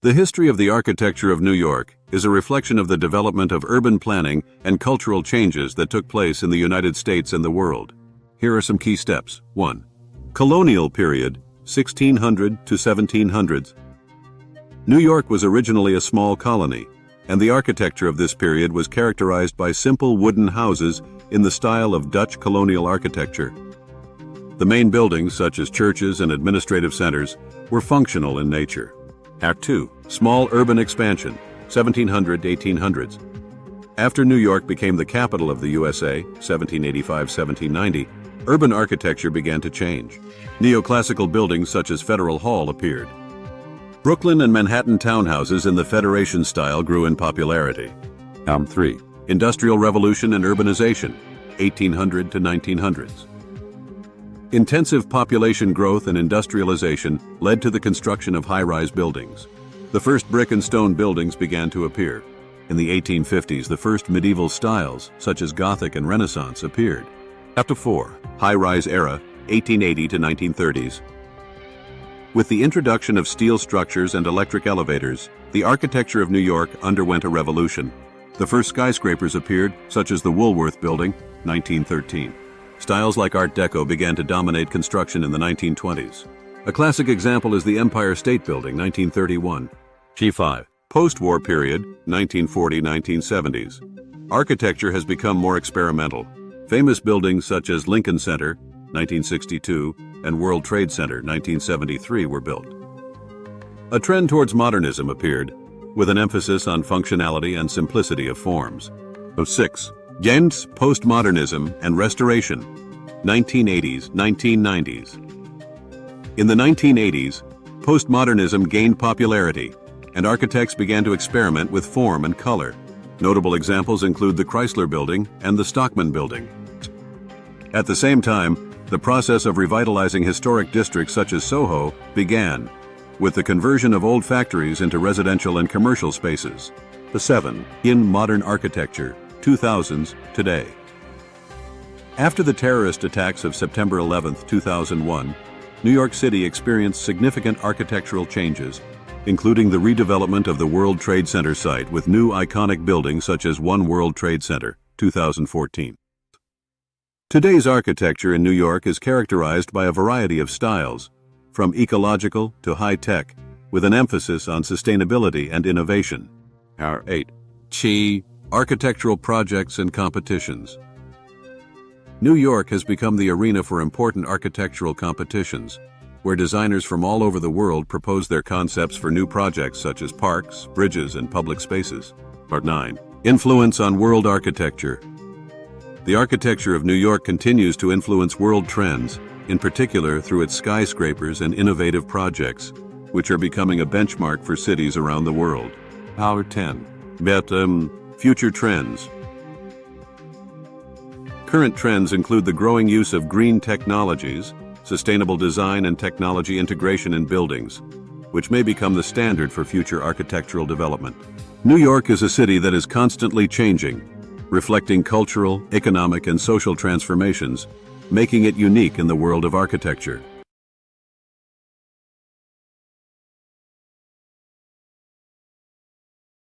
The history of the architecture of New York is a reflection of the development of urban planning and cultural changes that took place in the United States and the world. Here are some key steps. 1. Colonial period, 1600 to 1700s. New York was originally a small colony, and the architecture of this period was characterized by simple wooden houses in the style of Dutch colonial architecture. The main buildings, such as churches and administrative centers, were functional in nature. Act 2. Small urban expansion, 1700 to 1800s. After New York became the capital of the USA, 1785-1790, urban architecture began to change. Neoclassical buildings such as Federal Hall appeared. Brooklyn and Manhattan townhouses in the Federation style grew in popularity. 3. Industrial Revolution and urbanization, 1800 to 1900s. Intensive population growth and industrialization led to the construction of high-rise buildings. The first brick and stone buildings began to appear. In the 1850s, the first medieval styles, such as Gothic and Renaissance, appeared. Chapter 4. High-rise era, 1880 to 1930s. With the introduction of steel structures and electric elevators, the architecture of New York underwent a revolution. The first skyscrapers appeared, such as the Woolworth Building, 1913. Styles like Art Deco began to dominate construction in the 1920s. A classic example is the Empire State Building, 1931. G5. Post-war period, 1940-1970s. Architecture has become more experimental. Famous buildings such as Lincoln Center, 1962, and World Trade Center, 1973 were built. A trend towards modernism appeared, with an emphasis on functionality and simplicity of forms. 6. Gens postmodernism and restoration, 1980s, 1990s. In the 1980s, postmodernism gained popularity, and architects began to experiment with form and color. Notable examples include the Chrysler Building and the Stockman Building. At the same time, the process of revitalizing historic districts such as Soho began, with the conversion of old factories into residential and commercial spaces. 7. In modern architecture, 2000s, today. After the terrorist attacks of September 11, 2001, New York City experienced significant architectural changes, including the redevelopment of the World Trade Center site with new iconic buildings such as One World Trade Center, 2014. Today's architecture in New York is characterized by a variety of styles, from ecological to high-tech, with an emphasis on sustainability and innovation. 8. Architectural projects and competitions. New York has become the arena for important architectural competitions, where designers from all over the world propose their concepts for new projects such as parks, bridges, and public spaces. 9. Influence on world architecture. The architecture of New York continues to influence world trends, in particular through its skyscrapers and innovative projects, which are becoming a benchmark for cities around the world. 10. Future trends. Current trends include the growing use of green technologies, sustainable design and technology integration in buildings, which may become the standard for future architectural development. New York is a city that is constantly changing, reflecting cultural, economic, and social transformations, making it unique in the world of architecture.